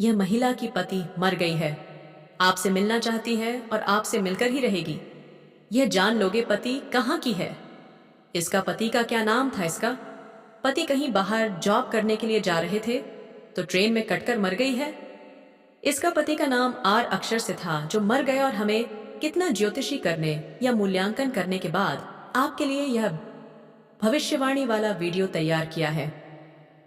यह महिला की पति मर गई है, आपसे मिलना चाहती है और आपसे मिलकर ही रहेगी। यह जान लोगे पति कहाँ की है। इसका पति का क्या नाम था? इसका पति कहीं बाहर जॉब करने के लिए जा रहे थे तो ट्रेन में कटकर मर गई है। इसका पति का नाम आर अक्षर से था जो मर गया और हमें कितना ज्योतिषी करने या मूल्यांकन करने के बाद आपके लिए यह भविष्यवाणी वाला वीडियो तैयार किया है।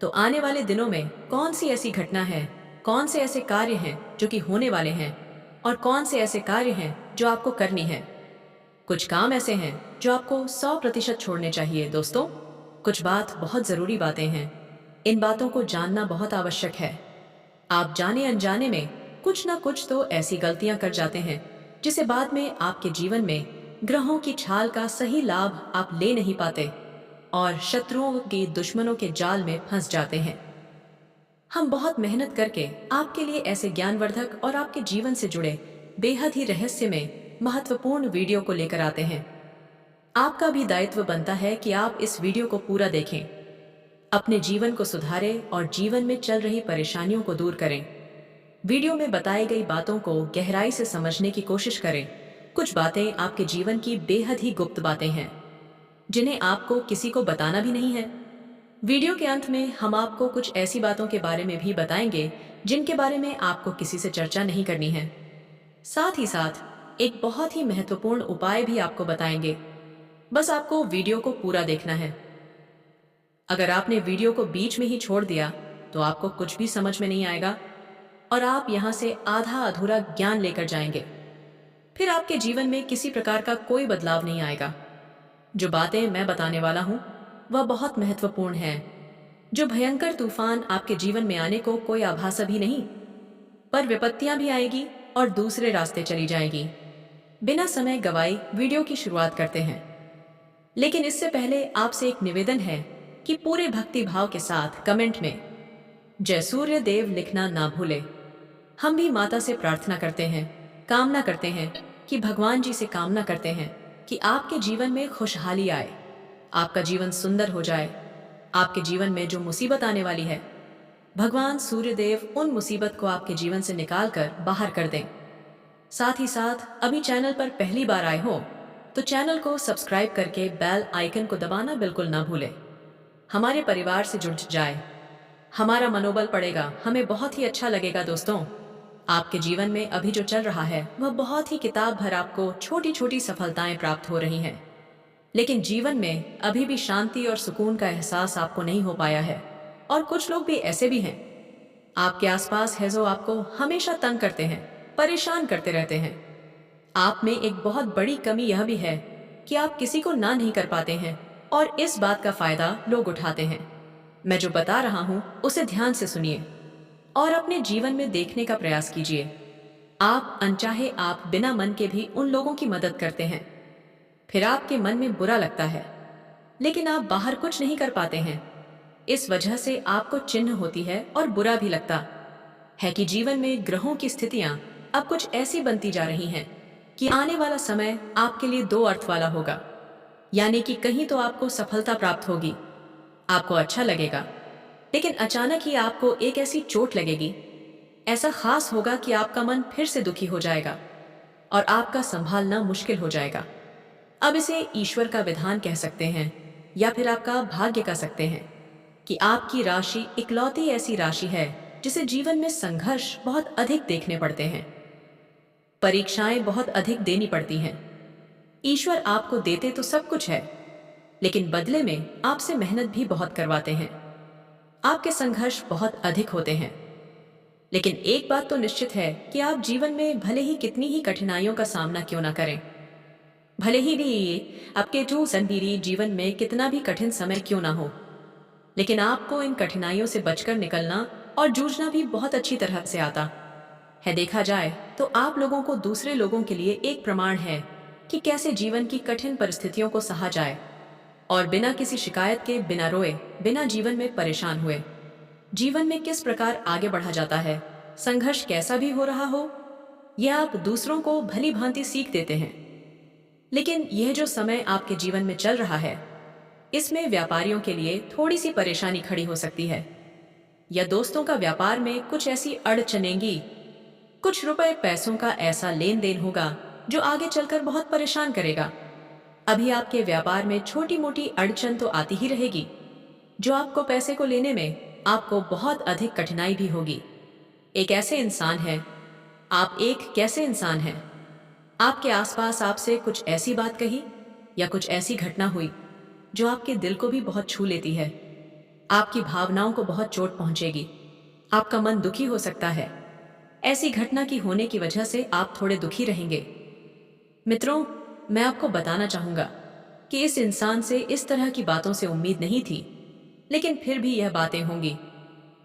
तो आने वाले दिनों में कौन सी ऐसी घटना है, कौन से ऐसे कार्य हैं जो कि होने वाले हैं और कौन से ऐसे कार्य हैं जो आपको करनी है। कुछ काम ऐसे हैं जो आपको 100% छोड़ने चाहिए दोस्तों। कुछ बात बहुत जरूरी बातें हैं, इन बातों को जानना बहुत आवश्यक है। आप जाने अनजाने में कुछ ना कुछ तो ऐसी गलतियां कर जाते हैं जिसे बाद में आपके जीवन में ग्रहों की छाल का सही लाभ आप ले नहीं पाते और शत्रुओं के दुश्मनों के जाल में फंस जाते हैं। हम बहुत मेहनत करके आपके लिए ऐसे ज्ञानवर्धक और आपके जीवन से जुड़े बेहद ही रहस्य में महत्वपूर्ण वीडियो को लेकर आते हैं। आपका भी दायित्व बनता है कि आप इस वीडियो को पूरा देखें, अपने जीवन को सुधारें और जीवन में चल रही परेशानियों को दूर करें। वीडियो में बताई गई बातों को गहराई से समझने की कोशिश करें। कुछ बातें आपके जीवन की बेहद ही गुप्त बातें हैं जिन्हें आपको किसी को बताना भी नहीं है। वीडियो के अंत में हम आपको कुछ ऐसी बातों के बारे में भी बताएंगे जिनके बारे में आपको किसी से चर्चा नहीं करनी है। साथ ही साथ एक बहुत ही महत्वपूर्ण उपाय भी आपको बताएंगे। बस आपको वीडियो को पूरा देखना है। अगर आपने वीडियो को बीच में ही छोड़ दिया तो आपको कुछ भी समझ में नहीं आएगा और आप यहाँ से आधा अधूरा ज्ञान लेकर जाएंगे। फिर आपके जीवन में किसी प्रकार का कोई बदलाव नहीं आएगा। जो बातें मैं बताने वाला हूँ वह बहुत महत्वपूर्ण है। जो भयंकर तूफान आपके जीवन में आने को कोई आभास भी नहीं, पर विपत्तियां भी आएगी और दूसरे रास्ते चली जाएगी। बिना समय गवाए वीडियो की शुरुआत करते हैं, लेकिन इससे पहले आपसे एक निवेदन है कि पूरे भक्ति भाव के साथ कमेंट में जय सूर्य देव लिखना ना भूले। हम भी माता से प्रार्थना करते हैं, कामना करते हैं कि भगवान जी से कामना करते हैं कि आपके जीवन में खुशहाली आए, आपका जीवन सुंदर हो जाए। आपके जीवन में जो मुसीबत आने वाली है, भगवान सूर्यदेव उन मुसीबत को आपके जीवन से निकाल कर बाहर कर दें। साथ ही साथ अभी चैनल पर पहली बार आए हो तो चैनल को सब्सक्राइब करके बेल आइकन को दबाना बिल्कुल ना भूलें। हमारे परिवार से जुड़ जाए, हमारा मनोबल बढ़ेगा, हमें बहुत ही अच्छा लगेगा। दोस्तों, आपके जीवन में अभी जो चल रहा है वह बहुत ही किताब भर आपको छोटी छोटी सफलताएं प्राप्त हो रही हैं, लेकिन जीवन में अभी भी शांति और सुकून का एहसास आपको नहीं हो पाया है। और कुछ लोग भी ऐसे भी हैं आपके आसपास है जो आपको हमेशा तंग करते हैं, परेशान करते रहते हैं। आप में एक बहुत बड़ी कमी यह भी है कि आप किसी को ना नहीं कर पाते हैं और इस बात का फायदा लोग उठाते हैं। मैं जो बता रहा हूं उसे ध्यान से सुनिए और अपने जीवन में देखने का प्रयास कीजिए। आप अनचाहे आप बिना मन के भी उन लोगों की मदद करते हैं, फिर आपके मन में बुरा लगता है, लेकिन आप बाहर कुछ नहीं कर पाते हैं। इस वजह से आपको चिन्ह होती है और बुरा भी लगता है कि जीवन में ग्रहों की स्थितियां अब कुछ ऐसी बनती जा रही हैं कि आने वाला समय आपके लिए दो अर्थ वाला होगा। यानी कि कहीं तो आपको सफलता प्राप्त होगी, आपको अच्छा लगेगा, लेकिन अचानक ही आपको एक ऐसी चोट लगेगी, ऐसा खास होगा कि आपका मन फिर से दुखी हो जाएगा और आपका संभालना मुश्किल हो जाएगा। अब इसे ईश्वर का विधान कह सकते हैं या फिर आपका भाग्य कह सकते हैं कि आपकी राशि इकलौती ऐसी राशि है जिसे जीवन में संघर्ष बहुत अधिक देखने पड़ते हैं, परीक्षाएं बहुत अधिक देनी पड़ती हैं। ईश्वर आपको देते तो सब कुछ है, लेकिन बदले में आपसे मेहनत भी बहुत करवाते हैं। आपके संघर्ष बहुत अधिक होते हैं, लेकिन एक बात तो निश्चित है कि आप जीवन में भले ही कितनी ही कठिनाइयों का सामना क्यों ना करें, भले ही भी आपके जो संदीरी जीवन में कितना भी कठिन समय क्यों ना हो, लेकिन आपको इन कठिनाइयों से बचकर निकलना और जूझना भी बहुत अच्छी तरह से आता है। देखा जाए तो आप लोगों को दूसरे लोगों के लिए एक प्रमाण है कि कैसे जीवन की कठिन परिस्थितियों को सहा जाए और बिना किसी शिकायत के, बिना रोए, बिना जीवन में परेशान हुए जीवन में किस प्रकार आगे बढ़ा जाता है। संघर्ष कैसा भी हो रहा हो, यह आप दूसरों को भली भांति सीख देते हैं। लेकिन यह जो समय आपके जीवन में चल रहा है, इसमें व्यापारियों के लिए थोड़ी सी परेशानी खड़ी हो सकती है। या दोस्तों का व्यापार में कुछ ऐसी अड़चनेंगी, कुछ रुपए पैसों का ऐसा लेन देन होगा जो आगे चलकर बहुत परेशान करेगा। अभी आपके व्यापार में छोटी मोटी अड़चन तो आती ही रहेगी, जो आपको पैसे को लेने में आपको बहुत अधिक कठिनाई भी होगी। एक ऐसे इंसान है, आप एक कैसे इंसान हैं? आपके आसपास आपसे कुछ ऐसी बात कही या कुछ ऐसी घटना हुई जो आपके दिल को भी बहुत छू लेती है। आपकी भावनाओं को बहुत चोट पहुंचेगी। आपका मन दुखी हो सकता है। ऐसी घटना की होने की वजह से आप थोड़े दुखी रहेंगे। मित्रों, मैं आपको बताना चाहूंगा कि इस इंसान से इस तरह की बातों से उम्मीद नहीं थी, लेकिन फिर भी यह बातें होंगी।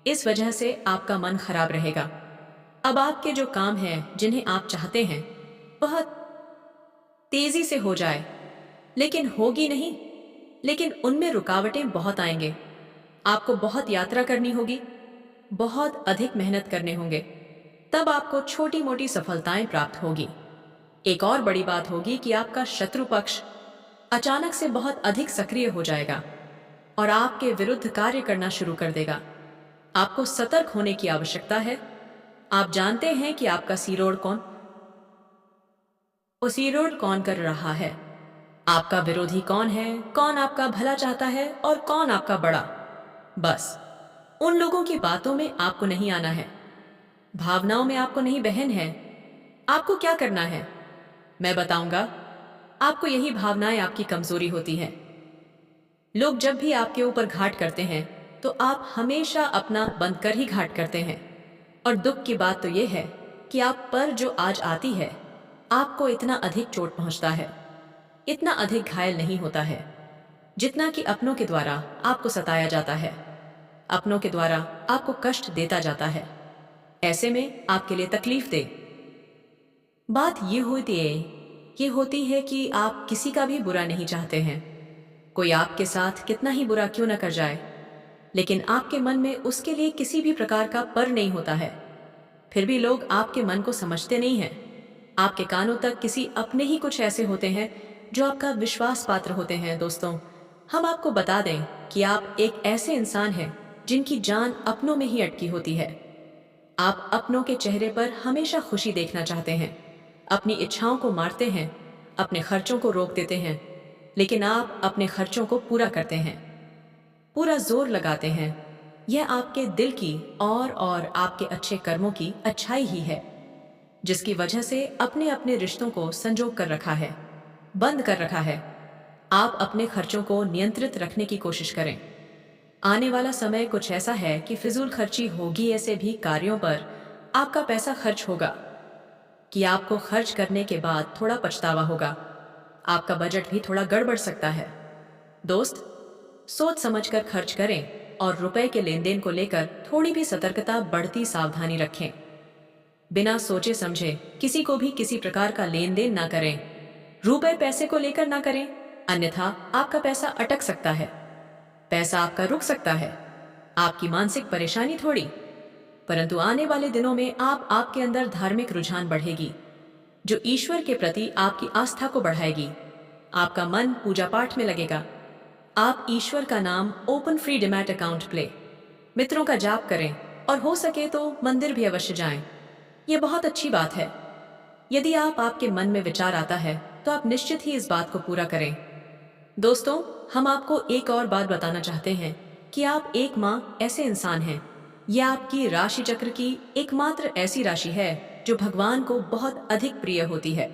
इस वजह से आपका मन खराब रहेगा। अब आपके जो काम हैं जिन्हें आप चाहते हैं वह तेजी से हो जाए, लेकिन होगी नहीं। लेकिन उनमें रुकावटें बहुत आएंगे। आपको बहुत यात्रा करनी होगी, बहुत अधिक मेहनत करने होंगे, तब आपको छोटी मोटी सफलताएं प्राप्त होगी। एक और बड़ी बात होगी कि आपका शत्रु पक्ष अचानक से बहुत अधिक सक्रिय हो जाएगा और आपके विरुद्ध कार्य करना शुरू कर देगा। आपको सतर्क होने की आवश्यकता है। आप जानते हैं कि आपका सिरोड कौन कर रहा है। आपका विरोधी कौन है, कौन आपका भला चाहता है और कौन आपका बड़ा। बस उन लोगों की बातों में आपको नहीं आना है, भावनाओं में आपको नहीं बहन है। आपको क्या करना है मैं बताऊंगा। आपको यही भावनाएं आपकी कमजोरी होती है। लोग जब भी आपके ऊपर घाट करते हैं तो आप हमेशा अपना बंद कर ही घाट करते हैं। और दुख की बात तो यह है कि आप पर जो आज आती है, आपको इतना अधिक चोट पहुंचता है, इतना अधिक घायल नहीं होता है जितना कि अपनों के द्वारा आपको सताया जाता है, अपनों के द्वारा आपको कष्ट देता जाता है। ऐसे में आपके लिए तकलीफ दे बात ये होती है कि आप किसी का भी बुरा नहीं चाहते हैं। कोई आपके साथ कितना ही बुरा क्यों न कर जाए, लेकिन आपके मन में उसके लिए किसी भी प्रकार का पर नहीं होता है। फिर भी लोग आपके मन को समझते नहीं हैं। आपके कानों तक किसी अपने ही कुछ ऐसे होते हैं जो आपका विश्वास पात्र होते हैं। दोस्तों, हम आपको बता दें कि आप एक ऐसे इंसान हैं जिनकी जान अपनों में ही अटकी होती है। आप अपनों के चेहरे पर हमेशा खुशी देखना चाहते हैं, अपनी इच्छाओं को मारते हैं, अपने खर्चों को रोक देते हैं, लेकिन आप अपने खर्चों को पूरा करते हैं, पूरा जोर लगाते हैं। यह आपके दिल की और आपके अच्छे कर्मों की अच्छाई ही है, जिसकी वजह से अपने अपने रिश्तों को संजो कर रखा है, बंद कर रखा है। आप अपने खर्चों को नियंत्रित रखने की कोशिश करें। आने वाला समय कुछ ऐसा है कि फिजूल खर्ची होगी। ऐसे भी कार्यों पर आपका पैसा खर्च होगा कि आपको खर्च करने के बाद थोड़ा पछतावा होगा। आपका बजट भी थोड़ा गड़बड़ सकता है। दोस्त, सोच समझकर खर्च करें और रुपए के लेन देन को लेकर थोड़ी भी सतर्कता बढ़ती सावधानी रखें। बिना सोचे समझे किसी को भी किसी प्रकार का लेन देन ना करें। रुपए पैसे को लेकर ना करें, अन्यथा आपका पैसा अटक सकता है, पैसा आपका रुक सकता है। आपकी मानसिक परेशानी थोड़ी, परंतु आने वाले दिनों में आपके अंदर धार्मिक रुझान बढ़ेगी जो ईश्वर के प्रति आपकी आस्था को बढ़ाएगी। आपका मन पूजा पाठ में लगेगा। आप ईश्वर का नाम open free demat account play मित्रों का जाप करें और हो सके तो मंदिर भी अवश्य जाएं। यह बहुत अच्छी बात है। यदि आपके मन में विचार आता है तो आप निश्चित ही इस बात को पूरा करें। दोस्तों, हम आपको एक और बात बताना चाहते हैं कि आप एक माँ ऐसे इंसान हैं। यह आपकी राशि चक्र की एकमात्र ऐसी राशि है जो भगवान को बहुत अधिक प्रिय होती है।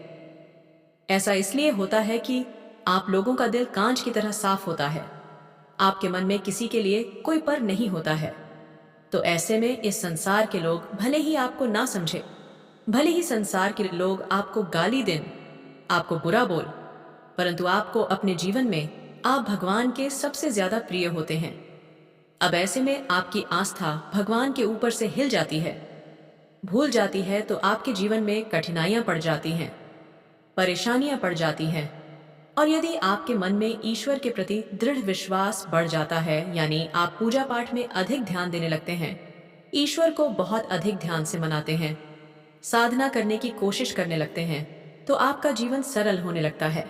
ऐसा इसलिए होता है कि आप लोगों का दिल कांच की तरह साफ होता है। आपके मन में किसी के लिए कोई पर नहीं होता है। तो ऐसे में इस संसार के लोग भले ही आपको ना समझे, भले ही संसार के लोग आपको गाली दें, आपको बुरा बोल, परंतु आपको अपने जीवन में आप भगवान के सबसे ज्यादा प्रिय होते हैं। अब ऐसे में आपकी आस्था भगवान के ऊपर से हिल जाती है, भूल जाती है, तो आपके जीवन में कठिनाइयां पड़ जाती हैं, परेशानियां पड़ जाती हैं। और यदि आपके मन में ईश्वर के प्रति दृढ़ विश्वास बढ़ जाता है, यानी आप पूजा पाठ में अधिक ध्यान देने लगते हैं, ईश्वर को बहुत अधिक ध्यान से मनाते हैं, साधना करने की कोशिश करने लगते हैं, तो आपका जीवन सरल होने लगता है।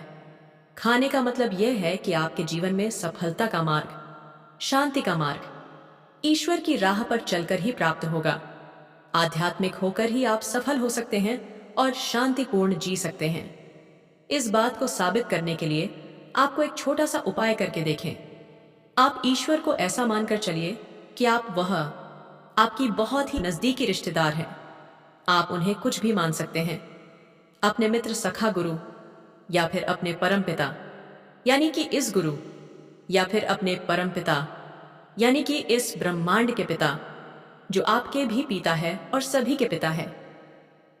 खाने का मतलब यह है कि आपके जीवन में सफलता का मार्ग, शांति का मार्ग, ईश्वर की राह पर चलकर ही प्राप्त होगा। आध्यात्मिक होकर ही आप सफल हो सकते हैं और शांतिपूर्ण जी सकते हैं। इस बात को साबित करने के लिए आपको एक छोटा सा उपाय करके देखें। आप ईश्वर को ऐसा मानकर चलिए कि आप वह आपकी बहुत ही नजदीकी रिश्तेदार हैं। आप उन्हें कुछ भी मान सकते हैं, अपने मित्र, सखा, गुरु, या फिर अपने परम पिता यानी कि इस गुरु, या फिर अपने परम पिता यानी कि इस ब्रह्मांड के पिता, जो आपके भी पिता है और सभी के पिता है।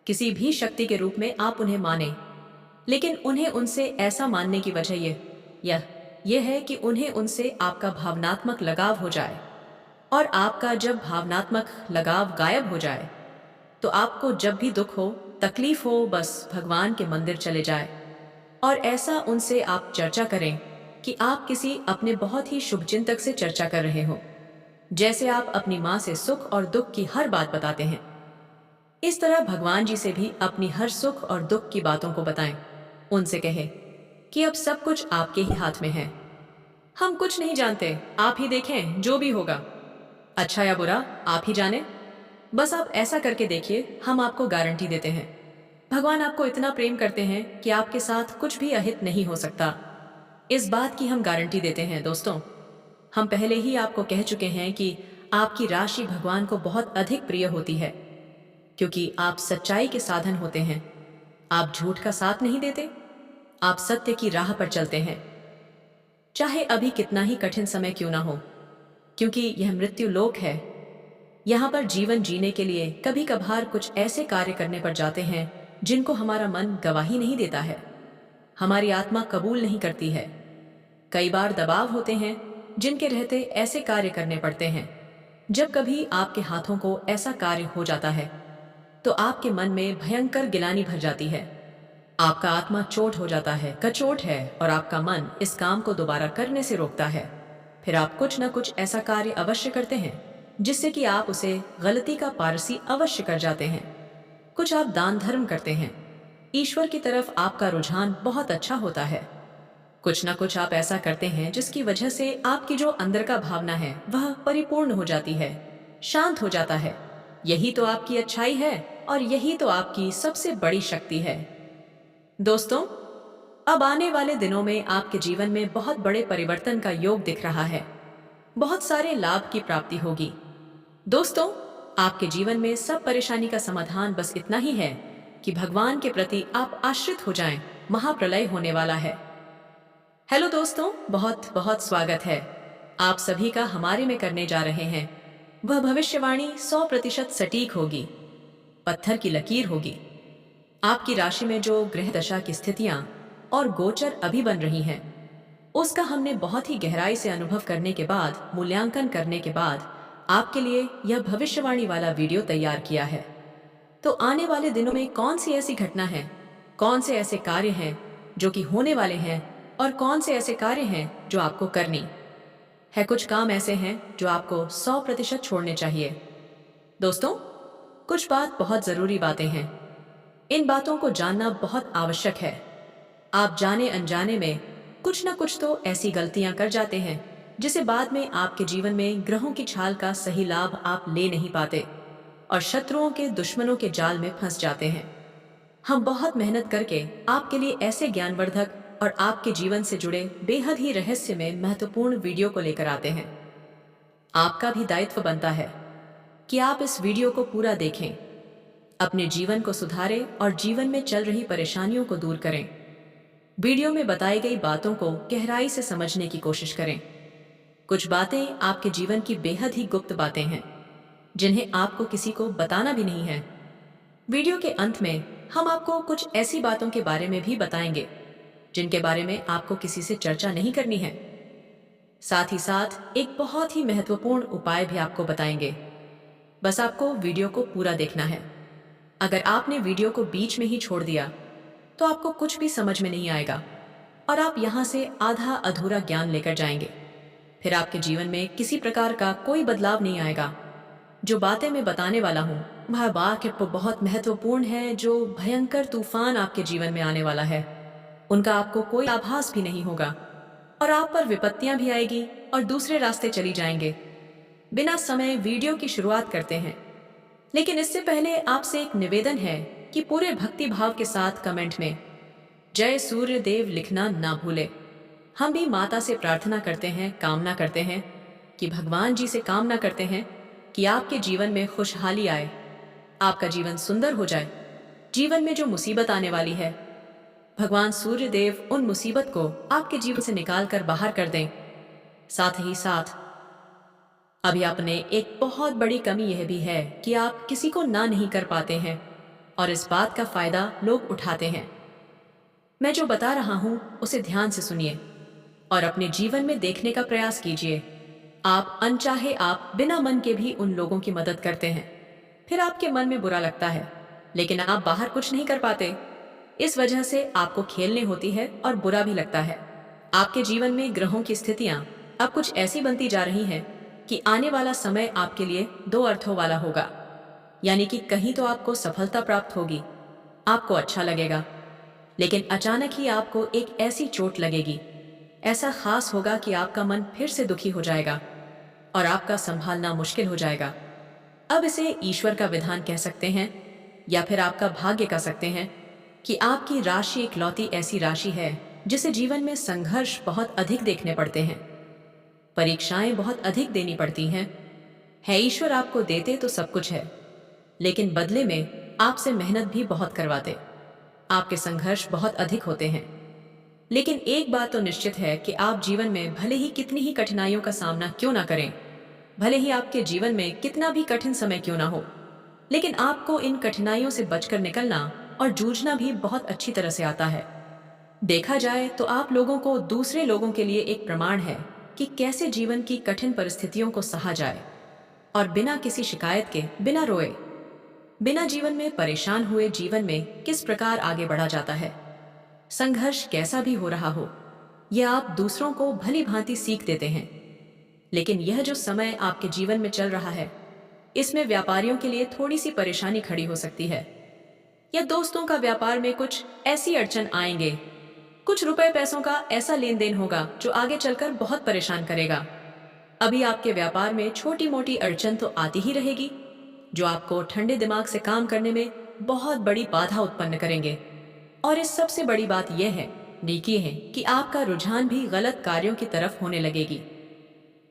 किसी भी शक्ति के रूप में आप उन्हें माने, लेकिन उन्हें उनसे ऐसा मानने की वजह यह है कि उन्हें उनसे आपका भावनात्मक लगाव हो जाए। और आपका जब भावनात्मक लगाव गायब हो जाए तो आपको जब भी दुख हो, तकलीफ हो, बस भगवान के मंदिर चले जाए और ऐसा उनसे आप चर्चा करें कि आप किसी अपने बहुत ही शुभचिंतक से चर्चा कर रहे हो, जैसे आप अपनी माँ से सुख और दुख की हर बात बताते हैं। इस तरह भगवान जी से भी अपनी हर सुख और दुख की बातों को बताएं। उनसे कहें कि अब सब कुछ आपके ही हाथ में है। हम कुछ नहीं जानते, आप ही देखें, जो भी होगा, अच्छा या बुरा, आप ही जाने। बस आप ऐसा करके देखिए, हम आपको गारंटी देते हैं। भगवान आपको इतना प्रेम करते हैं कि आपके साथ कुछ भी अहित नहीं हो सकता। इस बात की हम गारंटी देते हैं दोस्तों। हम पहले ही आपको कह चुके हैं कि आपकी राशि भगवान को बहुत अधिक प्रिय होती है, क्योंकि आप सच्चाई के साधन होते हैं। आप झूठ का साथ नहीं देते, आप सत्य की राह पर चलते हैं, चाहे अभी कितना ही कठिन समय क्यों ना हो, क्योंकि यह मृत्यु लोक है। यहाँ पर जीवन जीने के लिए कभी कभार कुछ ऐसे कार्य करने पड़ जाते हैं जिनको हमारा मन गवाही नहीं देता है, हमारी आत्मा कबूल नहीं करती है। कई बार दबाव होते हैं जिनके रहते ऐसे कार्य करने पड़ते हैं। जब कभी आपके हाथों को ऐसा कार्य हो जाता है तो आपके मन में भयंकर गिलानी भर जाती है। आपका आत्मा चोट हो जाता है, कचोट है, और आपका मन इस काम को दोबारा करने से रोकता है। फिर आप कुछ न कुछ ऐसा कार्य अवश्य करते हैं जिससे कि आप उसे गलती का पारसी अवश्य कर जाते हैं। कुछ आप दान धर्म करते हैं, ईश्वर की तरफ आपका रुझान बहुत अच्छा होता है। कुछ ना कुछ आप ऐसा करते हैं जिसकी वजह से आपकी जो अंदर का भावना है वह परिपूर्ण हो जाती है, शांत हो जाता है। यही तो आपकी अच्छाई है और यही तो आपकी सबसे बड़ी शक्ति है। दोस्तों, अब आने वाले दिनों में आपके जीवन में बहुत बड़े परिवर्तन का योग दिख रहा है। बहुत सारे लाभ की प्राप्ति होगी। दोस्तों, आपके जीवन में सब परेशानी का समाधान बस इतना ही है कि भगवान के प्रति आप आश्रित हो जाएं। महाप्रलय होने वाला है। हेलो दोस्तों, बहुत बहुत स्वागत है आप सभी का हमारे में करने जा रहे हैं। वह भविष्यवाणी 100% सटीक होगी, पत्थर की लकीर होगी। आपकी राशि में जो ग्रह दशा की स्थितियां और गोचर अभी बन रही हैं, उसका हमने बहुत ही गहराई से अनुभव करने के बाद, मूल्यांकन करने के बाद आपके लिए यह भविष्यवाणी वाला वीडियो तैयार किया है। तो आने वाले दिनों में कौन सी ऐसी घटना है, कौन से ऐसे कार्य हैं जो कि होने वाले हैं, और कौन से ऐसे कार्य हैं जो आपको करनी है। कुछ काम ऐसे हैं जो आपको 100% छोड़ने चाहिए। दोस्तों, कुछ बात बहुत जरूरी बातें हैं। इन बातों को जानना बहुत आवश्यक है। आप जाने अनजाने में कुछ ना कुछ तो ऐसी गलतियां कर जाते हैं जिसे बाद में आपके जीवन में ग्रहों की छाल का सही लाभ आप ले नहीं पाते और शत्रुओं के, दुश्मनों के जाल में फंस जाते हैं। हम बहुत मेहनत करके आपके लिए ऐसे ज्ञानवर्धक और आपके जीवन से जुड़े बेहद ही रहस्य में महत्वपूर्ण वीडियो को लेकर आते हैं। आपका भी दायित्व बनता है कि आप इस वीडियो को पूरा देखें, अपने जीवन को सुधारें और जीवन में चल रही परेशानियों को दूर करें। वीडियो में बताई गई बातों को गहराई से समझने की कोशिश करें। कुछ बातें आपके जीवन की बेहद ही गुप्त बातें हैं जिन्हें आपको किसी को बताना भी नहीं है। वीडियो के अंत में हम आपको कुछ ऐसी बातों के बारे में भी बताएंगे जिनके बारे में आपको किसी से चर्चा नहीं करनी है। साथ ही साथ एक बहुत ही महत्वपूर्ण उपाय भी आपको बताएंगे। बस आपको वीडियो को पूरा देखना है। अगर आपने वीडियो को बीच में ही छोड़ दिया तो आपको कुछ भी समझ में नहीं आएगा और आप यहाँ से आधा अधूरा ज्ञान लेकर जाएंगे। फिर आपके जीवन में किसी प्रकार का कोई बदलाव नहीं आएगा। जो बातें मैं बताने वाला हूँ वह बात बहुत महत्वपूर्ण है। जो भयंकर तूफान आपके जीवन में आने वाला है उनका आपको कोई आभास भी नहीं होगा और आप पर विपत्तियां भी आएगी और दूसरे रास्ते चली जाएंगे। बिना समय वीडियो की शुरुआत करते हैं। लेकिन इससे पहले आपसे एक निवेदन है कि पूरे भक्ति भाव के साथ कमेंट में जय सूर्य देव लिखना ना भूले। हम भी माता से प्रार्थना करते हैं, कामना करते हैं कि भगवान जी से कामना करते हैं कि आपके जीवन में खुशहाली आए, आपका जीवन सुंदर हो जाए। जीवन में जो मुसीबत आने वाली है, भगवान सूर्य देव उन मुसीबत को आपके जीवन से निकाल कर बाहर कर दें। साथ ही साथ अभी आपने एक बहुत बड़ी कमी यह भी है कि आप किसी को ना नहीं कर पाते हैं और इस बात का फायदा लोग उठाते हैं। मैं जो बता रहा हूं उसे ध्यान से सुनिए और अपने जीवन में देखने का प्रयास कीजिए। आप अनचाहे आप बिना मन के भी उन लोगों की मदद करते हैं, फिर आपके मन में बुरा लगता है, लेकिन आप बाहर कुछ नहीं कर पाते। इस वजह से आपको खेलने होती है और बुरा भी लगता है। आपके जीवन में ग्रहों की स्थितियां अब कुछ ऐसी बनती जा रही हैं कि आने वाला समय आपके लिए दो अर्थों वाला होगा। यानी कि कहीं तो आपको सफलता प्राप्त होगी, आपको अच्छा लगेगा, लेकिन अचानक ही आपको एक ऐसी चोट लगेगी, ऐसा खास होगा कि आपका मन फिर से दुखी हो जाएगा और आपका संभालना मुश्किल हो जाएगा। अब इसे ईश्वर का विधान कह सकते हैं या फिर आपका भाग्य कह सकते हैं कि आपकी राशि इकलौती ऐसी राशि है जिसे जीवन में संघर्ष बहुत अधिक देखने पड़ते हैं, परीक्षाएं बहुत अधिक देनी पड़ती हैं। है ईश्वर आपको देते तो सब कुछ है, लेकिन बदले में आपसे मेहनत भी बहुत करवाते, आपके संघर्ष बहुत अधिक होते हैं। लेकिन एक बात तो निश्चित है कि आप जीवन में भले ही कितनी ही कठिनाइयों का सामना क्यों ना करें, भले ही आपके जीवन में कितना भी कठिन समय क्यों ना हो, लेकिन आपको इन कठिनाइयों से बचकर निकलना और जूझना भी बहुत अच्छी तरह से आता है। देखा जाए तो आप लोगों को दूसरे लोगों के लिए एक प्रमाण है कि कैसे जीवन की कठिन परिस्थितियों को सहा जाए और बिना किसी शिकायत के, बिना रोए, बिना जीवन में परेशान हुए जीवन में किस प्रकार आगे बढ़ा जाता है। संघर्ष कैसा भी हो रहा हो, यह आप दूसरों को भली भांति सीख देते हैं। लेकिन यह जो समय आपके जीवन में चल रहा है, इसमें व्यापारियों के लिए थोड़ी सी परेशानी खड़ी हो सकती है, या दोस्तों का व्यापार में कुछ ऐसी अड़चन आएंगे, कुछ रुपए पैसों का ऐसा लेन देन होगा जो आगे चलकर बहुत परेशान करेगा। अभी आपके व्यापार में छोटी मोटी अड़चन तो आती ही रहेगी, जो आपको ठंडे दिमाग से काम करने में बहुत बड़ी बाधा उत्पन्न करेंगे। और इस सबसे बड़ी बात यह है, नेकी है, कि आपका रुझान भी गलत कार्यों की तरफ होने लगेगी।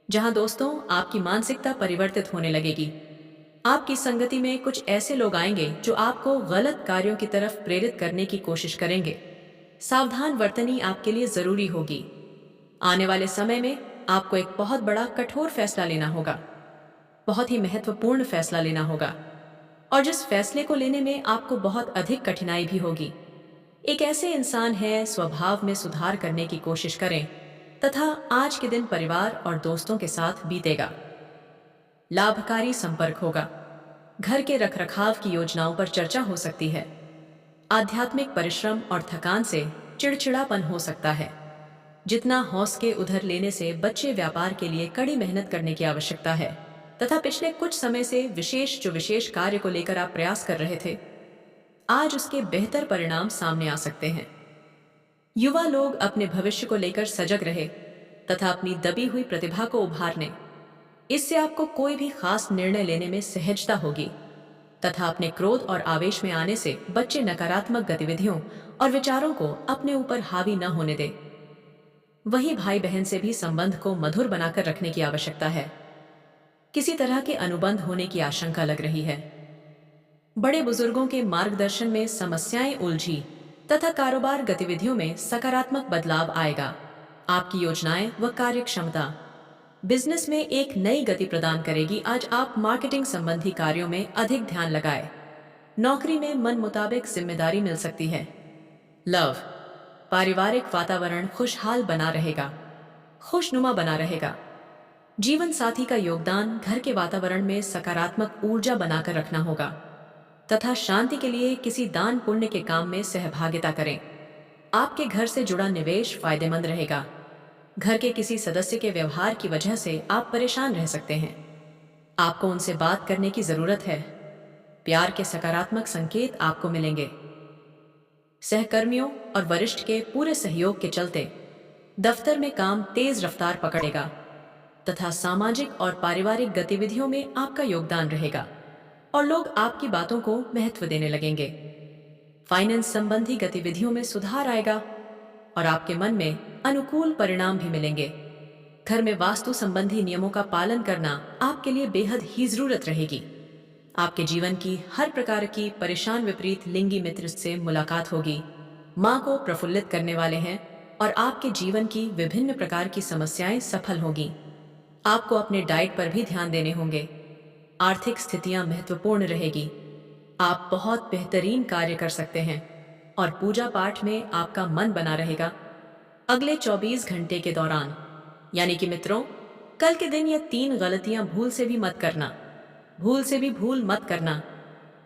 जहां दोस्तों आपकी मानसिकता परिवर्तित होने लगेगी। आपकी संगति में कुछ ऐसे लोग आएंगे जो आपको गलत कार्यों की तरफ प्रेरित करने की कोशिश करेंगे। सावधान वर्तनी आपके लिए जरूरी होगी। आने वाले समय में आपको एक बहुत बड़ा कठोर फैसला लेना होगा, बहुत ही महत्वपूर्ण फैसला लेना होगा, और जिस फैसले को लेने में आपको बहुत अधिक कठिनाई भी होगी। एक ऐसे इंसान है, स्वभाव में सुधार करने की कोशिश करें तथा आज के दिन परिवार और दोस्तों के साथ बीतेगा। लाभकारी संपर्क होगा। घर के रखरखाव की योजनाओं पर चर्चा हो सकती है। आध्यात्मिक परिश्रम और थकान से चिड़चिड़ापन हो सकता है। जितना हौसले उधर लेने से बच्चे व्यापार के लिए कड़ी मेहनत करने की आवश्यकता है तथा पिछले कुछ समय से विशेष कार्य को लेकर आप प्रयास कर रहे थे, आज उसके बेहतर परिणाम सामने आ सकते हैं। युवा लोग अपने भविष्य को लेकर सजग रहे तथा अपनी दबी हुई प्रतिभा को उभारने, इससे आपको कोई भी खास निर्णय लेने में सहजता होगी तथा अपने क्रोध और आवेश में आने से बच्चे नकारात्मक गतिविधियों और विचारों को अपने ऊपर हावी न होने दें। वही भाई बहन से भी संबंध को मधुर बनाकर रखने की आवश्यकता है। किसी तरह के अनुबंध होने की आशंका लग रही है। बड़े बुजुर्गों के मार्गदर्शन में समस्याएं उलझी तथा कारोबार गतिविधियों में सकारात्मक बदलाव आएगा। आपकी योजनाएं व कार्य क्षमता बिजनेस में एक नई गति प्रदान करेगी। आज आप मार्केटिंग संबंधी कार्यों में अधिक ध्यान लगाएं। नौकरी में मन मुताबिक जिम्मेदारी मिल सकती है। लव, पारिवारिक वातावरण खुशहाल बना रहेगा, खुशनुमा बना रहेगा। जीवन साथी का योगदान घर के वातावरण में सकारात्मक ऊर्जा बनाकर रखना होगा तथा शांति के लिए किसी दान पुण्य के काम में सहभागिता करें। आपके घर से जुड़ा निवेश फायदेमंद रहेगा। घर के किसी सदस्य के व्यवहार की वजह से आप परेशान रह सकते हैं। आपको उनसे बात करने की जरूरत है। प्यार के सकारात्मक संकेत आपको मिलेंगे। सहकर्मियों और वरिष्ठ के पूरे सहयोग के चलते दफ्तर में काम तेज रफ्तार पकड़ेगा। तथा सामाजिक और पारिवारिक गतिविधियों में आपका योगदान रहेगा और लोग आपकी बातों को महत्व देने लगेंगे। फाइनेंस संबंधी गतिविधियों में सुधार आएगा और आपके मन में अनुकूल परिणाम भी मिलेंगे। घर में वास्तु संबंधी नियमों का पालन करना आपके लिए बेहद ही जरूरत रहेगी। आपके जीवन की हर प्रकार की परेशान विपरीत लिंगी मित्र से मुलाकात होगी। माँ को प्रफुल्लित करने वाले हैं और आपके जीवन की विभिन्न प्रकार की समस्याएं सफल होगी। आपको अपने डाइट पर भी ध्यान देने होंगे। आर्थिक स्थितियां महत्वपूर्ण रहेगी। आप बहुत बेहतरीन कार्य कर सकते हैं और पूजा पाठ में आपका मन बना रहेगा। अगले 24 घंटे के दौरान, यानी कि मित्रों, कल के दिन ये 3 गलतियां भूल से भी मत करना। भूल से भी भूल मत करना,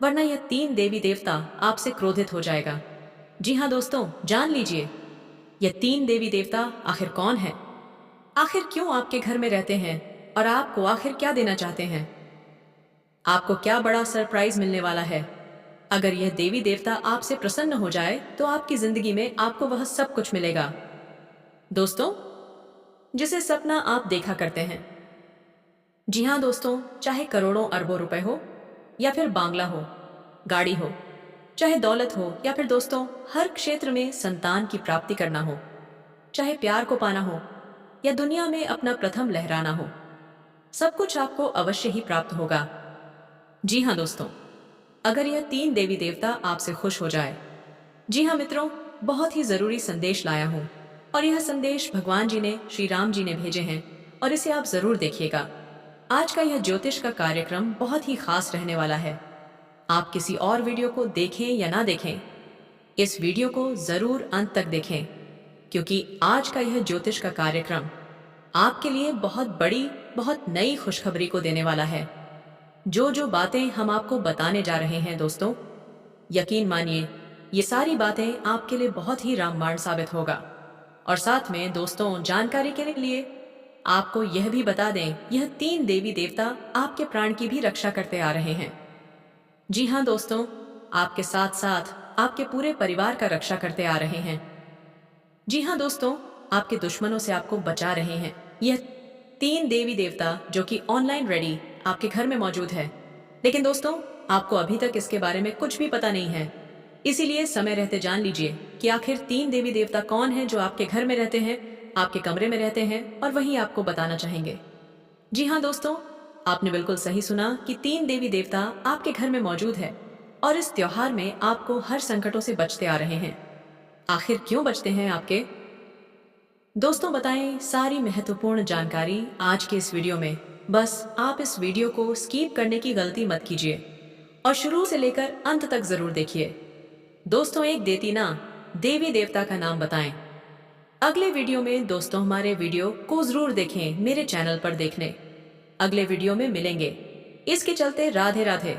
वरना यह 3 देवी देवता आपसे क्रोधित हो जाएगा। जी हाँ दोस्तों, जान लीजिए यह 3 देवी देवता आखिर कौन है, आखिर क्यों आपके घर में रहते हैं और आपको आखिर क्या देना चाहते हैं। आपको क्या बड़ा सरप्राइज मिलने वाला है। अगर यह देवी देवता आपसे प्रसन्न हो जाए तो आपकी जिंदगी में आपको वह सब कुछ मिलेगा दोस्तों, जिसे सपना आप देखा करते हैं। जी हाँ दोस्तों, चाहे करोड़ों अरबों रुपए हो या फिर बांग्ला हो, गाड़ी हो, चाहे दौलत हो या फिर दोस्तों हर क्षेत्र में संतान की प्राप्ति करना हो, चाहे प्यार को पाना हो या दुनिया में अपना प्रथम लहराना हो, सब कुछ आपको अवश्य ही प्राप्त होगा। जी हाँ दोस्तों, अगर यह 3 देवी देवता आपसे खुश हो जाए। जी हाँ मित्रों, बहुत ही जरूरी संदेश लाया हूँ और यह संदेश भगवान जी ने, श्री राम जी ने भेजे हैं और इसे आप जरूर देखिएगा। आज का यह ज्योतिष का कार्यक्रम बहुत ही खास रहने वाला है। आप किसी और वीडियो को देखें या ना देखें, इस वीडियो को जरूर अंत तक देखें, क्योंकि आज का यह ज्योतिष का कार्यक्रम आपके लिए बहुत बड़ी, बहुत नई खुशखबरी को देने वाला है। जो बातें हम आपको बताने जा रहे हैं दोस्तों, यकीन मानिए ये सारी बातें आपके लिए बहुत ही रामबाण साबित होगा। और साथ में दोस्तों, जानकारी के लिए आपको यह भी बता दें, यह 3 देवी देवता आपके प्राण की भी रक्षा करते आ रहे हैं। जी हाँ दोस्तों, आपके साथ साथ आपके पूरे परिवार का रक्षा करते आ रहे हैं। जी हाँ दोस्तों, आपके दुश्मनों से आपको बचा रहे हैं। यह 3 देवी देवता जो कि ऑनलाइन रेडी आपके घर में मौजूद है। लेकिन दोस्तों, आपको अभी तक इसके बारे में कुछ भी पता नहीं है, इसीलिए समय रहते जान लीजिए कि आखिर 3 देवी देवता कौन हैं जो आपके घर में रहते हैं, आपके कमरे में रहते हैं और वही आपको बताना चाहेंगे। जी हाँ दोस्तों, आपने बिल्कुल सही सुना कि 3 देवी देवता आपके घर में मौजूद है और इस त्योहार में आपको हर संकटों से बचते आ रहे हैं। आखिर क्यों बचते हैं आपके दोस्तों, बताएं सारी महत्वपूर्ण जानकारी आज के इस वीडियो में। बस आप इस वीडियो को स्किप करने की गलती मत कीजिए और शुरू से लेकर अंत तक जरूर देखिए। दोस्तों, एक देती ना देवी देवता का नाम बताएं। अगले वीडियो में दोस्तों हमारे वीडियो को जरूर देखें, मेरे चैनल पर देखने। अगले वीडियो में मिलेंगे। इसके चलते राधे राधे।